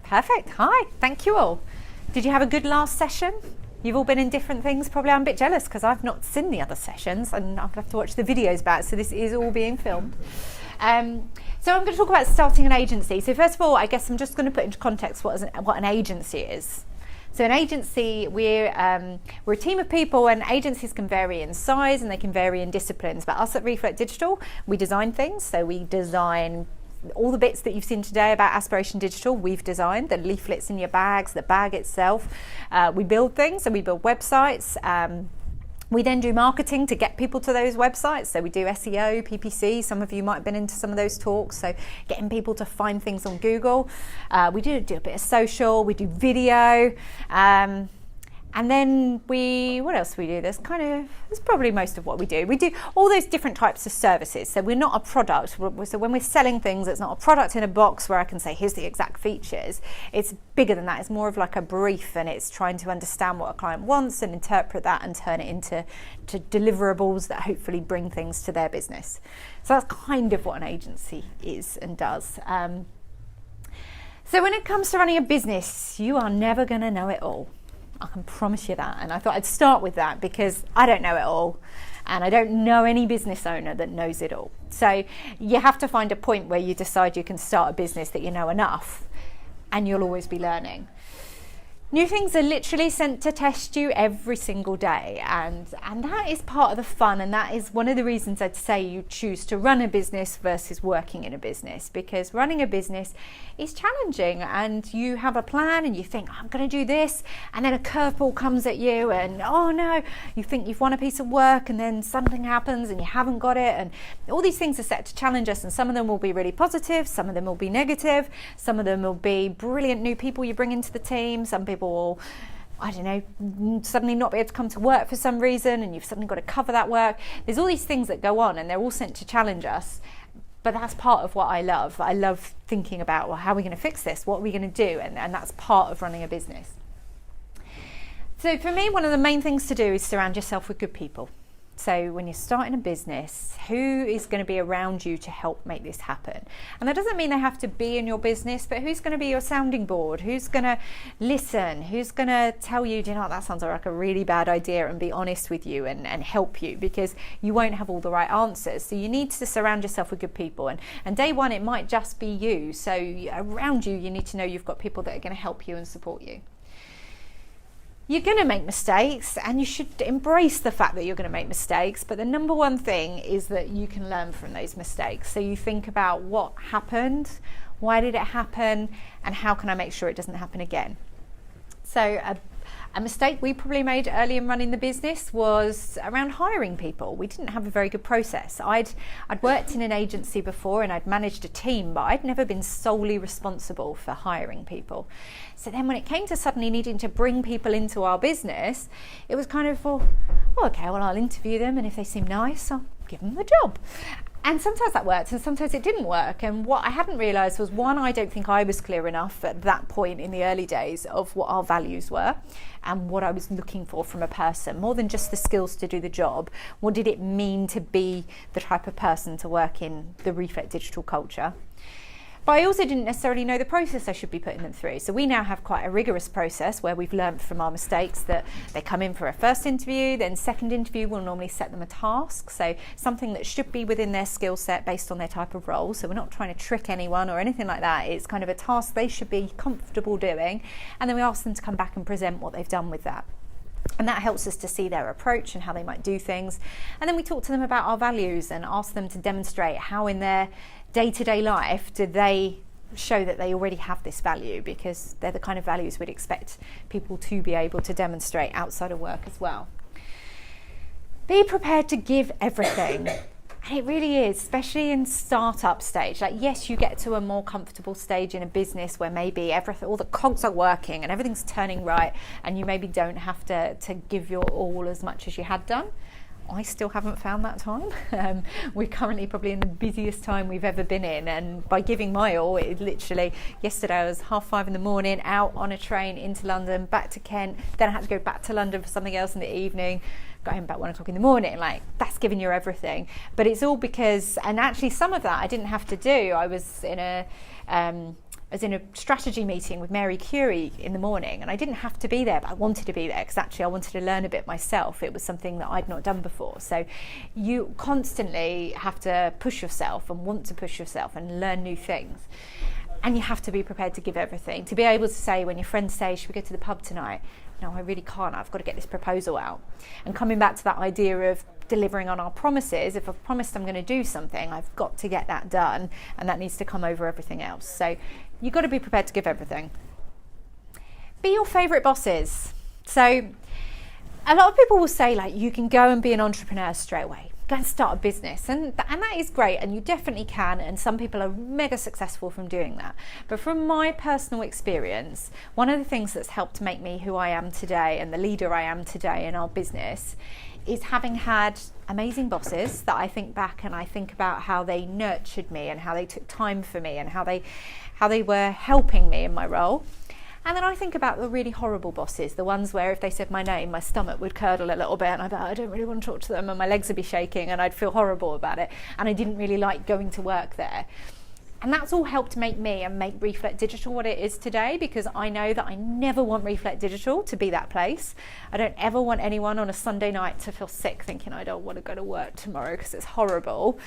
Perfect. Hi, thank you all. Did you have a good last session? You've all been in different things. Probably I'm a bit jealous because I've not seen the other sessions and I'll have to watch the videos back, so this is all being filmed. So I'm going to talk about starting an agency. So first of all, I guess I'm just going to put into context what an agency is. So an agency, we're a team of people, and agencies can vary in size and they can vary in disciplines. But us at Reflect Digital, we design things. So we design all the bits that you've seen today about Aspiration Digital. We've designed the leaflets in your bags, the bag itself. We build things, so we build websites. We then do marketing to get people to those websites. So we do SEO, PPC. Some of you might have been into some of those talks. So getting people to find things on Google. We do a bit of social. We do video. And then what else do we do? That's probably most of what we do. We do all those different types of services. So we're not a product. So when we're selling things, it's not a product in a box where I can say, here's the exact features. It's bigger than that. It's more of like a brief, and it's trying to understand what a client wants and interpret that and turn it into deliverables that hopefully bring things to their business. So that's kind of what an agency is and does. So when it comes to running a business, you are never going to know it all. I can promise you that. And I thought I'd start with that because I don't know it all, and I don't know any business owner that knows it all. So you have to find a point where you decide you can start a business that you know enough, and you'll always be learning. New things are literally sent to test you every single day, and that is part of the fun, and that is one of the reasons I'd say you choose to run a business versus working in a business, because running a business is challenging, and you have a plan and you think, I'm going to do this, and then a curveball comes at you, and oh no, you think you've won a piece of work and then something happens and you haven't got it, and all these things are set to challenge us, and some of them will be really positive, some of them will be negative, some of them will be brilliant new people you bring into the team, some people will, I don't know, suddenly not be able to come to work for some reason, and you've suddenly got to cover that work. There's all these things that go on, and they're all sent to challenge us. But that's part of what I love. I love thinking about, well, how are we going to fix this? What are we going to do? And that's part of running a business. So for me, one of the main things to do is surround yourself with good people. So when you're starting a business, who is going to be around you to help make this happen? And that doesn't mean they have to be in your business, but who's going to be your sounding board? Who's going to listen? Who's going to tell you, do you know what, that sounds like a really bad idea, and be honest with you and help you, because you won't have all the right answers. So you need to surround yourself with good people. And day one, it might just be you. So around you, you need to know you've got people that are going to help you and support you. You're going to make mistakes, and you should embrace the fact that you're going to make mistakes. But the number one thing is that you can learn from those mistakes. So you think about what happened, why did it happen, and how can I make sure it doesn't happen again? So a mistake we probably made early in running the business was around hiring people. We didn't have a very good process. I'd worked in an agency before, and I'd managed a team, but I'd never been solely responsible for hiring people. So then when it came to suddenly needing to bring people into our business, it was kind of, I'll interview them, and if they seem nice, I'll give them the job. And sometimes that worked, and sometimes it didn't work. And what I hadn't realised was, one, I don't think I was clear enough at that point in the early days of what our values were and what I was looking for from a person, more than just the skills to do the job. What did it mean to be the type of person to work in the Reflect Digital culture? But I also didn't necessarily know the process I should be putting them through. So we now have quite a rigorous process where we've learned from our mistakes that they come in for a first interview, then second interview we'll normally set them a task. So something that should be within their skill set based on their type of role. So we're not trying to trick anyone or anything like that. It's kind of a task they should be comfortable doing. And then we ask them to come back and present what they've done with that. And that helps us to see their approach and how they might do things. And then we talk to them about our values and ask them to demonstrate how in their day-to-day life do they show that they already have this value, because they're the kind of values we'd expect people to be able to demonstrate outside of work as well. Be prepared to give everything. And it really is, especially in startup stage. Like, yes, you get to a more comfortable stage in a business where maybe all the cogs are working and everything's turning right, and you maybe don't have to give your all as much as you had done. I still haven't found that time. We're currently probably in the busiest time we've ever been in, and by giving my all, it literally, yesterday I was 5:30 in the morning, out on a train into London, back to Kent, then I had to go back to London for something else in the evening, got home about 1 o'clock in the morning. Like, that's giving you everything. But it's all because, and actually some of that I didn't have to do. I was in a was in a strategy meeting with Mary Curie in the morning, and I didn't have to be there, but I wanted to be there because actually I wanted to learn a bit myself. It was something that I'd not done before. So you constantly have to push yourself and want to push yourself and learn new things. And you have to be prepared to give everything. To be able to say, when your friends say, should we go to the pub tonight? No, I really can't. I've got to get this proposal out. And coming back to that idea of delivering on our promises, if I've promised I'm going to do something, I've got to get that done, and that needs to come over everything else. So you've got to be prepared to give everything. Be your favourite bosses. So a lot of people will say, like, you can go and be an entrepreneur straight away. Go and start a business, and that is great, and you definitely can, and some people are mega successful from doing that. But from my personal experience, one of the things that's helped make me who I am today and the leader I am today in our business is having had amazing bosses that I think back and I think about how they nurtured me and how they took time for me and how they were helping me in my role. And then I think about the really horrible bosses, the ones where if they said my name, my stomach would curdle a little bit and I'd be like, I don't really want to talk to them, and my legs would be shaking and I'd feel horrible about it. And I didn't really like going to work there. And that's all helped make me and make Reflect Digital what it is today, because I know that I never want Reflect Digital to be that place. I don't ever want anyone on a Sunday night to feel sick thinking I don't want to go to work tomorrow because it's horrible.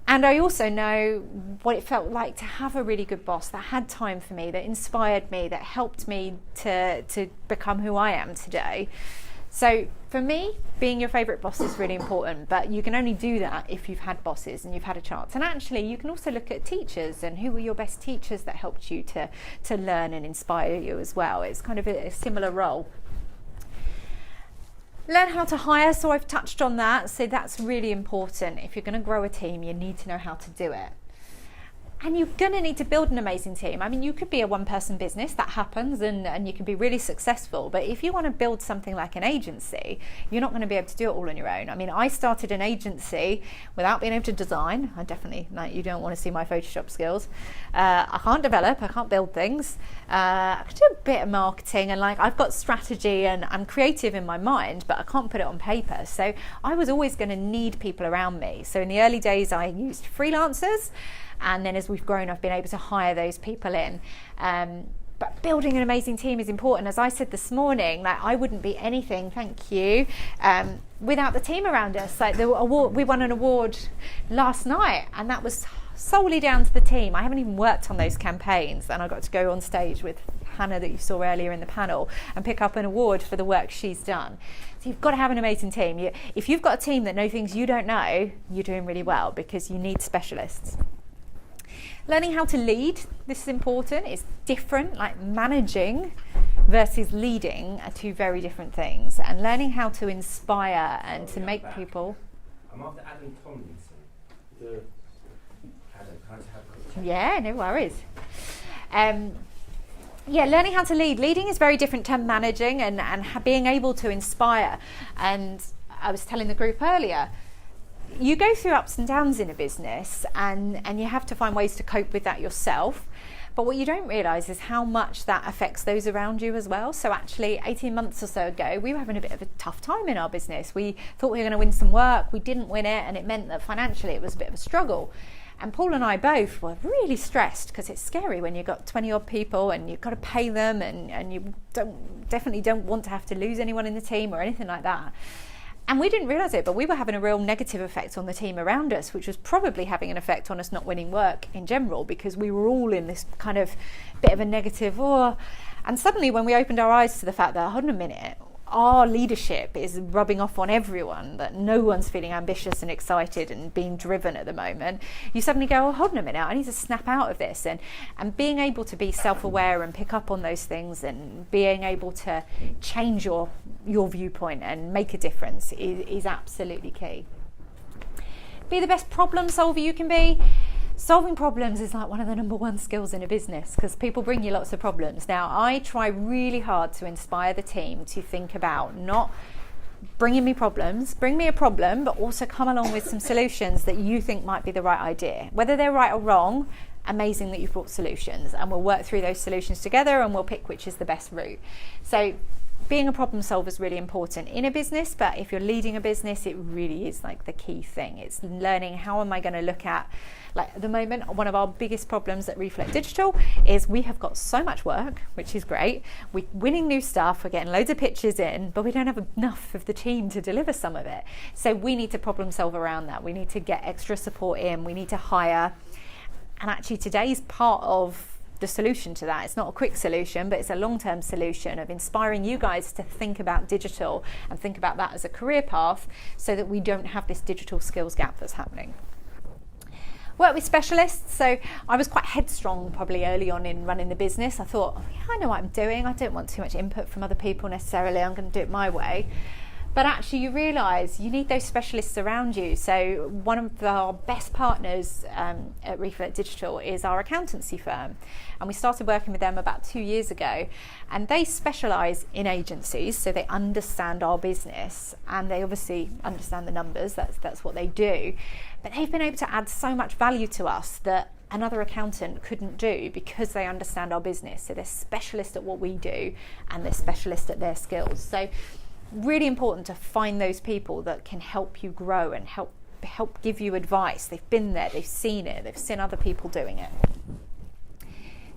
And I also know what it felt like to have a really good boss that had time for me, that inspired me, that helped me to become who I am today. So for me, being your favourite boss is really important, but you can only do that if you've had bosses and you've had a chance. And actually, you can also look at teachers and who were your best teachers that helped you to learn and inspire you as well. It's kind of a similar role. Learn how to hire, so I've touched on that. So that's really important. If you're going to grow a team, you need to know how to do it. And you're going to need to build an amazing team. I mean, you could be a one-person business, that happens, and you can be really successful. But if you want to build something like an agency, you're not going to be able to do it all on your own. I mean, I started an agency without being able to design. I definitely, like, you don't want to see my Photoshop skills. I can't develop, I can't build things. I can do a bit of marketing, and like I've got strategy and I'm creative in my mind, but I can't put it on paper. So I was always going to need people around me. So in the early days, I used freelancers. And then as we've grown, I've been able to hire those people in. But building an amazing team is important. As I said this morning, like, I wouldn't be anything, thank you, without the team around us. Like the award, we won an award last night, and that was solely down to the team. I haven't even worked on those campaigns, and I got to go on stage with Hannah that you saw earlier in the panel and pick up an award for the work she's done. So you've got to have an amazing team. If you've got a team that know things you don't know, you're doing really well, because you need specialists. Learning how to lead, this is important. It's different, like managing versus leading are two very different things. And learning how to inspire and to make people... I'm after Adam Tomlinson. Yeah, no worries. Learning how to lead. Leading is very different to managing and being able to inspire. And I was telling the group earlier, you go through ups and downs in a business, and you have to find ways to cope with that yourself. But what you don't realise is how much that affects those around you as well. So actually 18 months or so ago, we were having a bit of a tough time in our business. We thought we were going to win some work. We didn't win it, and it meant that financially it was a bit of a struggle. And Paul and I both were really stressed, because it's scary when you've got 20 odd people and you've got to pay them, and you definitely don't want to have to lose anyone in the team or anything like that. And we didn't realise it, but we were having a real negative effect on the team around us, which was probably having an effect on us not winning work in general, because we were all in this kind of bit of a negative, and suddenly when we opened our eyes to the fact that, hold on a minute, our leadership is rubbing off on everyone, that no one's feeling ambitious and excited and being driven at the moment, you suddenly go, oh, hold on a minute, I need to snap out of this. And being able to be self-aware and pick up on those things, and being able to change your viewpoint and make a difference is absolutely key. Be the best problem solver you can be. Solving problems is like one of the number one skills in a business, because people bring you lots of problems. Now, I try really hard to inspire the team to think about not bringing me problems, bring me a problem, but also come along with some solutions that you think might be the right idea. Whether they're right or wrong, amazing that you've brought solutions, and we'll work through those solutions together and we'll pick which is the best route. So being a problem solver is really important in a business, but if you're leading a business, it really is like the key thing. It's learning, how am I going to look at, like at the moment, one of our biggest problems at Reflect Digital is we have got so much work, which is great. We're winning new stuff, we're getting loads of pitches in, but we don't have enough of the team to deliver some of it. So we need to problem solve around that. We need to get extra support in, we need to hire. And actually today's part of the solution to that. It's not a quick solution, but it's a long-term solution of inspiring you guys to think about digital and think about that as a career path so that we don't have this digital skills gap that's happening. Work with specialists. So I was quite headstrong probably early on in running the business. I thought, oh, yeah, I know what I'm doing. I don't want too much input from other people necessarily. I'm going to do it my way. But actually you realise you need those specialists around you. So one of our best partners at Reflect Digital is our accountancy firm. And we started working with them about 2 years ago. And they specialise in agencies, so they understand our business and they obviously understand the numbers, that's what they do. But they've been able to add so much value to us that another accountant couldn't do because they understand our business. So they're specialists at what we do and they're specialists at their skills. So really important to find those people that can help you grow and help give you advice. They've been there, they've seen it, they've seen other people doing it.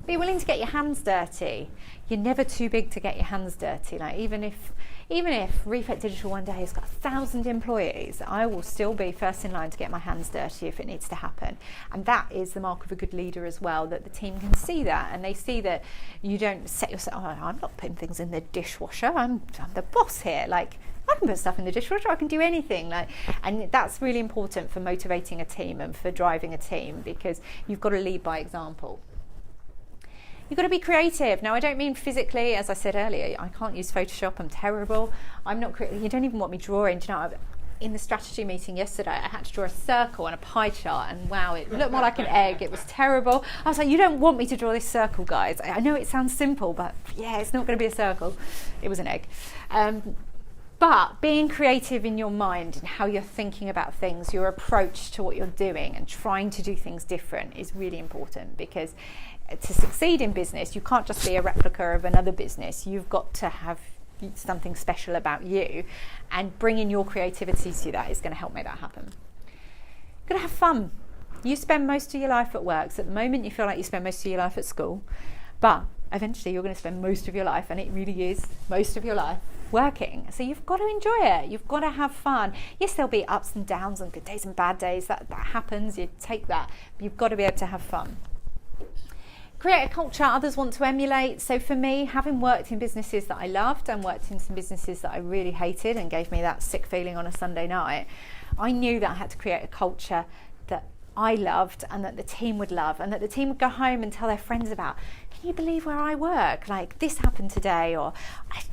Be willing to get your hands dirty. You're never too big to get your hands dirty. Like even if Reflect Digital one day has got 1,000 employees, I will still be first in line to get my hands dirty if it needs to happen. And that is the mark of a good leader as well, that the team can see that and they see that you don't set yourself, oh, I'm not putting things in the dishwasher, I'm the boss here. Like, I can put stuff in the dishwasher, I can do anything. And that's really important for motivating a team and for driving a team, because you've got to lead by example. You've got to be creative. Now, I don't mean physically, as I said earlier, I can't use Photoshop, I'm terrible. I'm not creative. You don't even want me drawing. Do you know, in the strategy meeting yesterday, I had to draw a circle and a pie chart, and wow, it looked more like an egg. It was terrible. I was like, you don't want me to draw this circle, guys. I know it sounds simple, but yeah, it's not going to be a circle. It was an egg. But being creative in your mind and how you're thinking about things, your approach to what you're doing and trying to do things different is really important, because to succeed in business, you can't just be a replica of another business. You've got to have something special about you, and bringing your creativity to that is going to help make that happen. You've got to have fun. You spend most of your life at work. So at the moment you feel like you spend most of your life at school, but eventually you're going to spend most of your life, and it really is most of your life, working. So you've got to enjoy it. You've got to have fun. Yes, there'll be ups and downs and good days and bad days. That happens. You take that. But you've got to be able to have fun. Create a culture others want to emulate. So for me, having worked in businesses that I loved and worked in some businesses that I really hated and gave me that sick feeling on a Sunday night, I knew that I had to create a culture that I loved and that the team would love, and that the team would go home and tell their friends about, can you believe where I work? Like, this happened today, or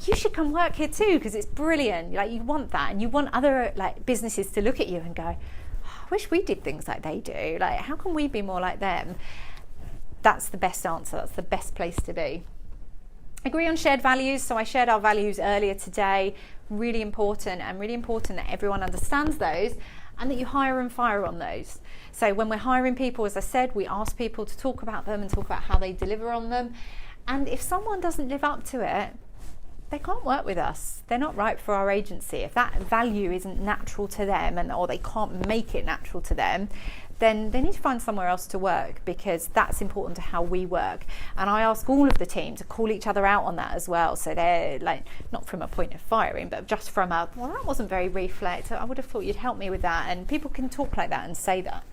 you should come work here too because it's brilliant. Like, you want that, and you want other like businesses to look at you and go, oh, I wish we did things like they do. Like, how can we be more like them? That's the best answer. That's the best place to be. Agree on shared values. So I shared our values earlier today. Really important, and really important that everyone understands those and that you hire and fire on those. So when we're hiring people, as I said, we ask people to talk about them and talk about how they deliver on them. And if someone doesn't live up to it, they can't work with us. They're not right for our agency. If that value isn't natural to them, or they can't make it natural to them, then they need to find somewhere else to work, because that's important to how we work. And I ask all of the team to call each other out on that as well. So they're like, not from a point of firing, but just from a, well, that wasn't very Reflect. I would have thought you'd help me with that. And people can talk like that and say that.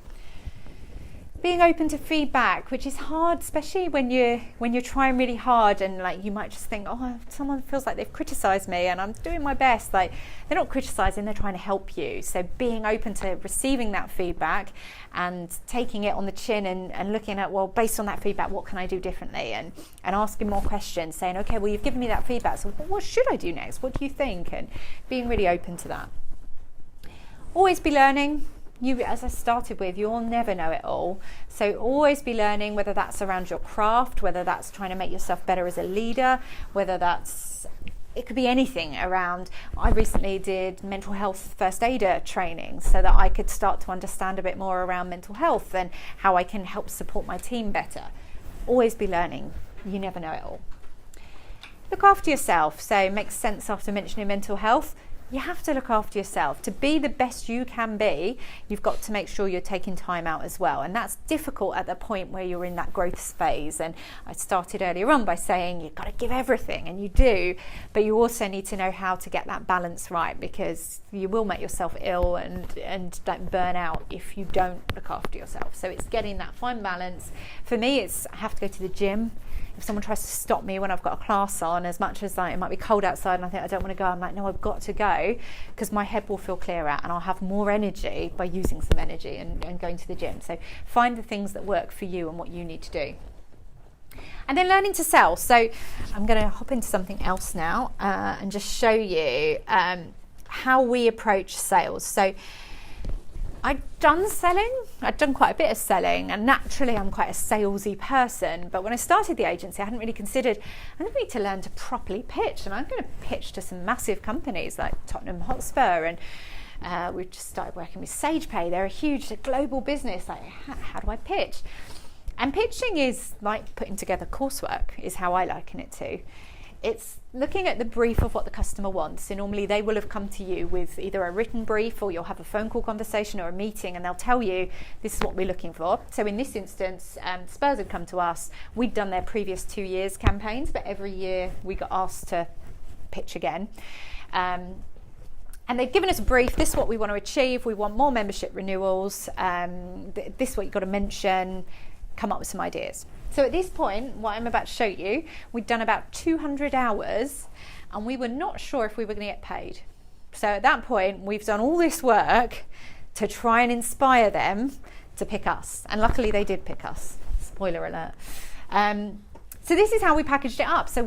Being open to feedback, which is hard, especially when you're trying really hard, and like you might just think, oh, someone feels like they've criticised me and I'm doing my best. Like, they're not criticising, they're trying to help you. So being open to receiving that feedback and taking it on the chin and looking at, well, based on that feedback, what can I do differently? And asking more questions, saying, okay, well, you've given me that feedback, so what should I do next? What do you think? And being really open to that. Always be learning. You, as I started with, you'll never know it all. So always be learning, whether that's around your craft, whether that's trying to make yourself better as a leader, whether that's, it could be anything around. I recently did mental health first aider training so that I could start to understand a bit more around mental health and how I can help support my team better. Always be learning. You never know it all. Look after yourself. So it makes sense after mentioning mental health. You have to look after yourself. To be the best you can be, you've got to make sure you're taking time out as well. And that's difficult at the point where you're in that growth phase. And I started earlier on by saying you've got to give everything, and you do, but you also need to know how to get that balance right, because you will make yourself ill and like burn out if you don't look after yourself. So it's getting that fine balance. For me, it's I have to go to the gym. If someone tries to stop me when I've got a class on, as much as like it might be cold outside and I think I don't want to go, I'm like, no, I've got to go, because my head will feel clearer and I'll have more energy by using some energy and going to the gym. So find the things that work for you and what you need to do. And then learning to sell. So I'm going to hop into something else now and just show you how we approach sales. So I'd done selling, I'd done quite a bit of selling, and naturally I'm quite a salesy person, but when I started the agency I hadn't really considered I need to learn to properly pitch, and I'm going to pitch to some massive companies like Tottenham Hotspur, and we've just started working with SagePay. They're a huge global business. Like, how do I pitch? And pitching is like putting together coursework, is how I liken it to. It's looking at the brief of what the customer wants. So normally they will have come to you with either a written brief, or you'll have a phone call conversation or a meeting, and they'll tell you this is what we're looking for. So in this instance, Spurs had come to us. We'd done their previous 2 years campaigns, but every year we got asked to pitch again. And they've given us a brief. This is what we want to achieve. We want more membership renewals. This is what you've got to mention. Come up with some ideas. So at this point, what I'm about to show you, we'd done about 200 hours and we were not sure if we were going to get paid. So at that point, we've done all this work to try and inspire them to pick us. And luckily they did pick us. Spoiler alert. So this is how we packaged it up. So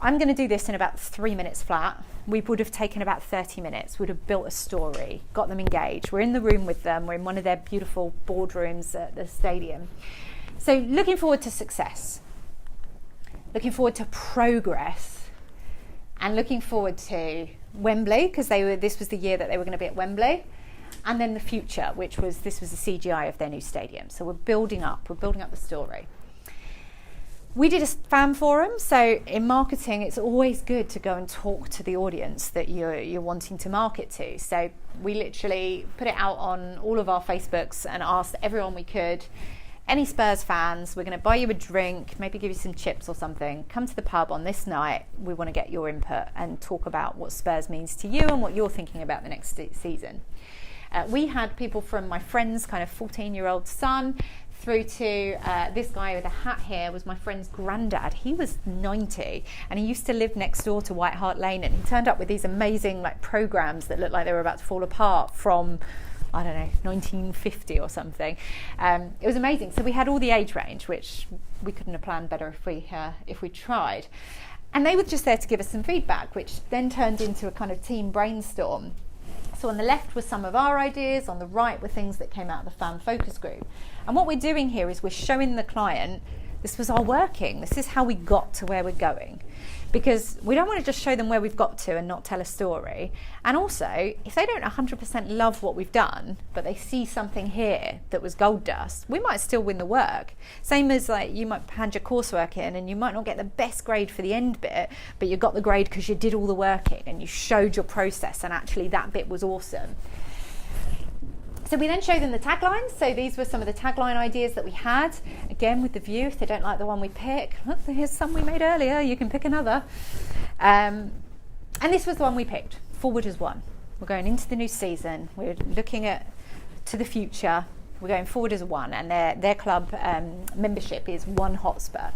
I'm going to do this in about 3 minutes flat. We would have taken about 30 minutes. We'd have built a story, got them engaged. We're in the room with them. We're in one of their beautiful boardrooms at the stadium. So looking forward to success, looking forward to progress, and looking forward to Wembley, because this was the year that they were going to be at Wembley, and then the future, this was the CGI of their new stadium. So we're building up the story. We did a fan forum. So in marketing, it's always good to go and talk to the audience that you're wanting to market to. So we literally put it out on all of our Facebooks and asked everyone we could, any Spurs fans, we're going to buy you a drink, maybe give you some chips or something. Come to the pub on this night. We want to get your input and talk about what Spurs means to you and what you're thinking about the next season. We had people from my friend's kind of 14-year-old son through to this guy with a hat here was my friend's granddad. He was 90 and he used to live next door to White Hart Lane, and he turned up with these amazing like programs that looked like they were about to fall apart from, I don't know, 1950 or something. It was amazing. So we had all the age range, which we couldn't have planned better if we tried. And they were just there to give us some feedback, which then turned into a kind of team brainstorm. So on the left were some of our ideas, on the right were things that came out of the fan focus group. And what we're doing here is we're showing the client this was our working, this is how we got to where we're going. Because we don't want to just show them where we've got to and not tell a story. And also, if they don't 100% love what we've done, but they see something here that was gold dust, we might still win the work. Same as like you might hand your coursework in and you might not get the best grade for the end bit, but you got the grade because you did all the working and you showed your process, and actually that bit was awesome. So we then show them the taglines. So these were some of the tagline ideas that we had. Again, with the view, if they don't like the one we pick, look, here's some we made earlier, you can pick another. And this was the one we picked, Forward as One. We're going into the new season. We're looking to the future. We're going forward as one, and their club membership is One Hotspur.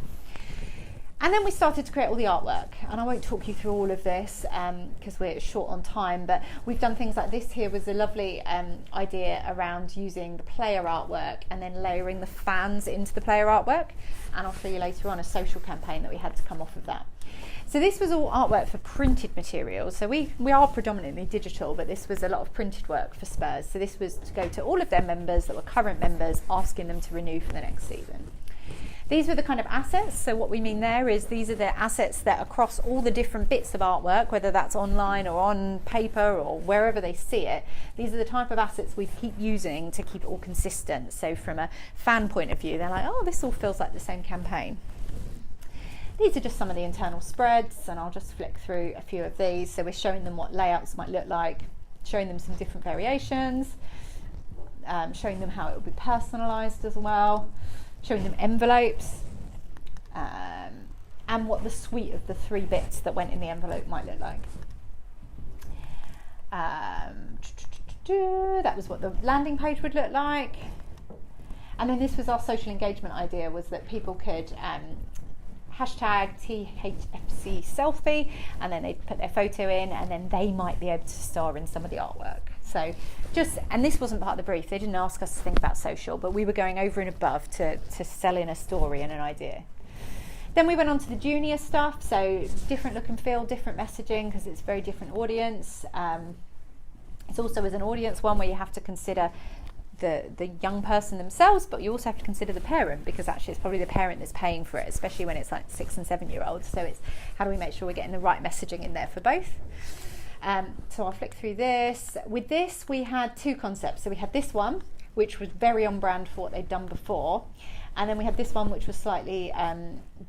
And then we started to create all the artwork, and I won't talk you through all of this because we're short on time, but we've done things like this. Here was a lovely idea around using the player artwork and then layering the fans into the player artwork, and I'll show you later on a social campaign that we had to come off of that. So this was all artwork for printed materials. So we are predominantly digital, but this was a lot of printed work for Spurs. So this was to go to all of their members that were current members, asking them to renew for the next season. These were the kind of assets. So what we mean there is these are the assets that across all the different bits of artwork, whether that's online or on paper or wherever they see it, these are the type of assets we keep using to keep it all consistent. So from a fan point of view, they're like, oh, this all feels like the same campaign. these are just some of the internal spreads, and I'll just flick through a few of these. So we're showing them what layouts might look like, showing them some different variations, showing them how it will be personalised as well, showing them envelopes, and what the suite of the 3 bits that went in the envelope might look like. That was what the landing page would look like. And then this was our social engagement idea, was that people could hashtag THFC selfie, and then they'd put their photo in, and then they might be able to star in some of the artwork. So and this wasn't part of the brief, they didn't ask us to think about social, but we were going over and above to sell in a story and an idea. Then we went on to the junior stuff, so different look and feel, different messaging, because it's a very different audience. It's also as an audience one where you have to consider the young person themselves, but you also have to consider the parent, because actually it's probably the parent that's paying for it, especially when it's like 6 and 7 year olds. So it's how do we make sure we're getting the right messaging in there for both. So I'll flick through this. With this we had 2 concepts. So we had this one, which was very on brand for what they'd done before, and then we had this one which was slightly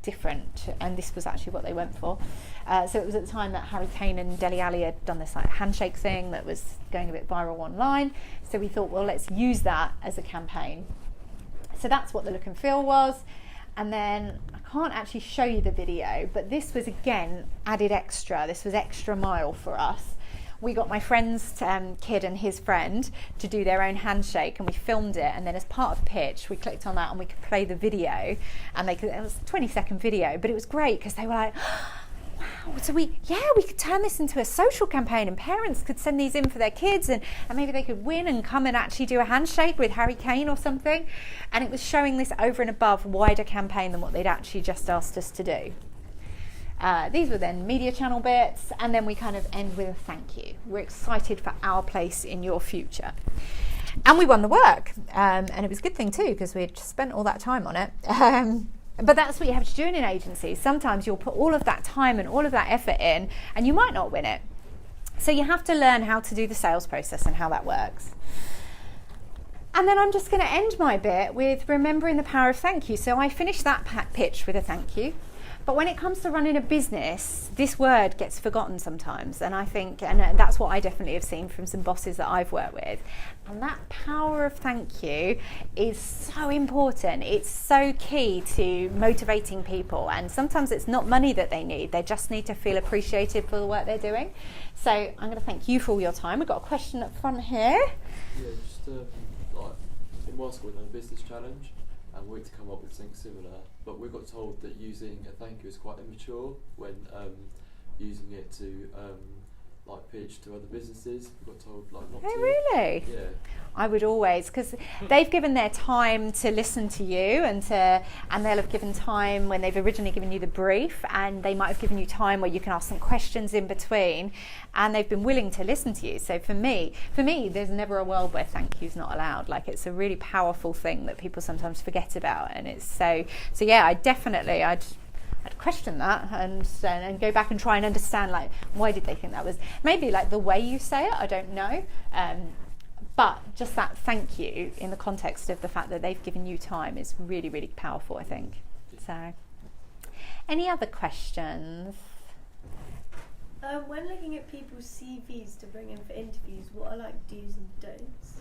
different, and this was actually what they went for. So it was at the time that Harry Kane and Dele Alli had done this like handshake thing that was going a bit viral online. So we thought, well, let's use that as a campaign. So that's what the look and feel was. And then I can't actually show you the video, but this was again added extra. This was extra mile for us. We got my friend's kid and his friend to do their own handshake, and we filmed it, and then as part of the pitch we clicked on that and we could play the video, and it was a 20-second video, but it was great because they were like, wow, so we could turn this into a social campaign, and parents could send these in for their kids, and maybe they could win and come and actually do a handshake with Harry Kane or something. And it was showing this over and above wider campaign than what they'd actually just asked us to do. These were then media channel bits, and then we kind of end with a thank you. We're excited for our place in your future. And we won the work, and it was a good thing too, because we'd spent all that time on it. But that's what you have to do in an agency. Sometimes you'll put all of that time and all of that effort in, and you might not win it. So you have to learn how to do the sales process and how that works. And then I'm just going to end my bit with remembering the power of thank you. So I finished that pitch with a thank you. But when it comes to running a business, this word gets forgotten sometimes. And I think, and that's what I definitely have seen from some bosses that I've worked with. And that power of thank you is so important. It's so key to motivating people. And sometimes it's not money that they need. They just need to feel appreciated for the work they're doing. So I'm going to thank you for all your time. We've got a question up front here. Yeah, just like in my school, we done a business challenge, and we had to come up with something similar. But we got told that using a thank you is quite immature when using it to like pitch to other businesses. We got told like not to. Oh, really? Yeah. I would always, because they've given their time to listen to you, and they'll have given time when they've originally given you the brief, and they might have given you time where you can ask some questions in between, and they've been willing to listen to you. So for me, there's never a world where thank you's not allowed. Like, it's a really powerful thing that people sometimes forget about, and it's so yeah. I'd question that and go back and try and understand, like, why did they think that was, maybe like the way you say it, I don't know. But just that thank you in the context of the fact that they've given you time is really, really powerful, I think. So, any other questions? When looking at people's CVs to bring in for interviews, what are like do's and don'ts?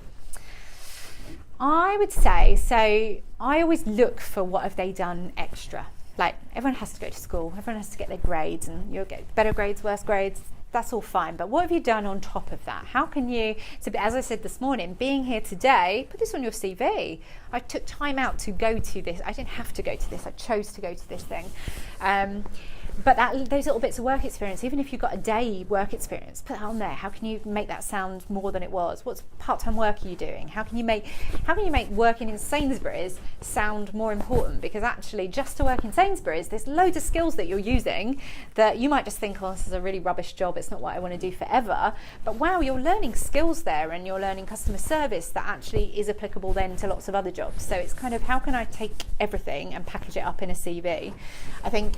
I would say, so I always look for what have they done extra. Like, everyone has to go to school, everyone has to get their grades, and you'll get better grades, worse grades, that's all fine. But what have you done on top of that? How can you, so as I said this morning, being here today, put this on your CV. I took time out to go to this. I didn't have to go to this, I chose to go to this thing. But those little bits of work experience, even if you've got a day work experience, put that on there. How can you make that sound more than it was? What part-time work are you doing? How can you make working in Sainsbury's sound more important? Because actually, just to work in Sainsbury's, there's loads of skills that you're using that you might just think, oh, this is a really rubbish job, it's not what I want to do forever. But wow, you're learning skills there, and you're learning customer service that actually is applicable then to lots of other jobs. So it's kind of, how can I take everything and package it up in a CV? I think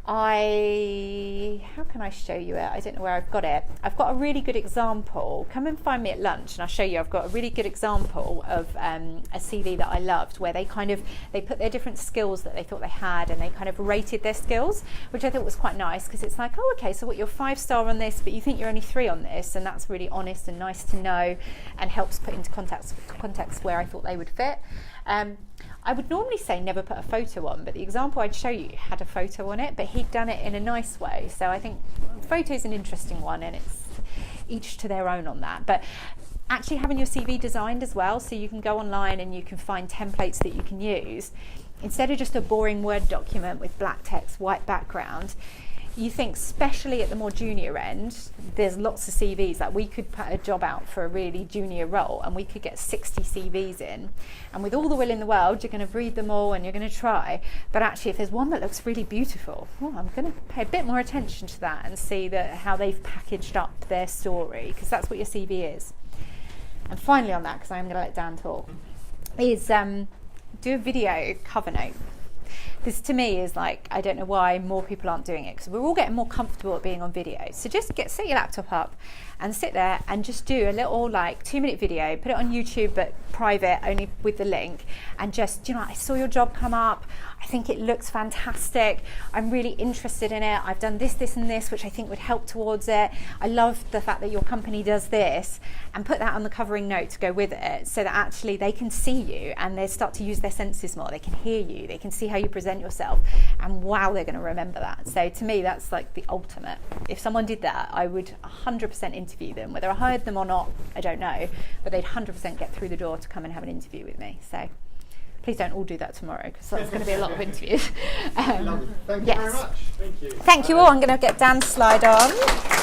how can I show you it? I don't know where I've got it. I've got a really good example. Come and find me at lunch and I'll show you. I've got a really good example of a CV that I loved, where they put their different skills that they thought they had, and they kind of rated their skills, which I thought was quite nice, because it's like, oh, okay, so what, you're 5-star on this, but you think you're only 3 on this, and that's really honest and nice to know, and helps put into context where I thought they would fit. I would normally say never put a photo on, but the example I'd show you had a photo on it, but he'd done it in a nice way. So I think photo's an interesting one, and it's each to their own on that. But actually having your CV designed as well, so you can go online and you can find templates that you can use. Instead of just a boring Word document with black text, white background, you think, especially at the more junior end, there's lots of CVs. Like, we could put a job out for a really junior role and we could get 60 CVs in, and with all the will in the world you're going to read them all and you're going to try, but actually if there's one that looks really beautiful, I'm going to pay a bit more attention to that and see how they've packaged up their story, because that's what your CV is. And finally on that, because I'm going to let Dan talk, is do a video cover note. This to me is like, I don't know why more people aren't doing it, because we're all getting more comfortable at being on video. So just set your laptop up and sit there and just do a little 2-minute video, put it on YouTube but private, only with the link, and just, I saw your job come up, I think it looks fantastic, I'm really interested in it, I've done this, this and this, which I think would help towards it, I love the fact that your company does this, and put that on the covering note to go with it, so that actually they can see you and they start to use their senses more, they can hear you, they can see how you present yourself, and wow, they're going to remember that. So to me, that's like the ultimate. If someone did that, I would 100% interview them. Whether I hired them or not, I don't know, but they'd 100% get through the door to come and have an interview with me. So please don't all do that tomorrow, because that's going to be a lot of interviews. Thank you very much. Thank you all. I'm going to get Dan's slide on.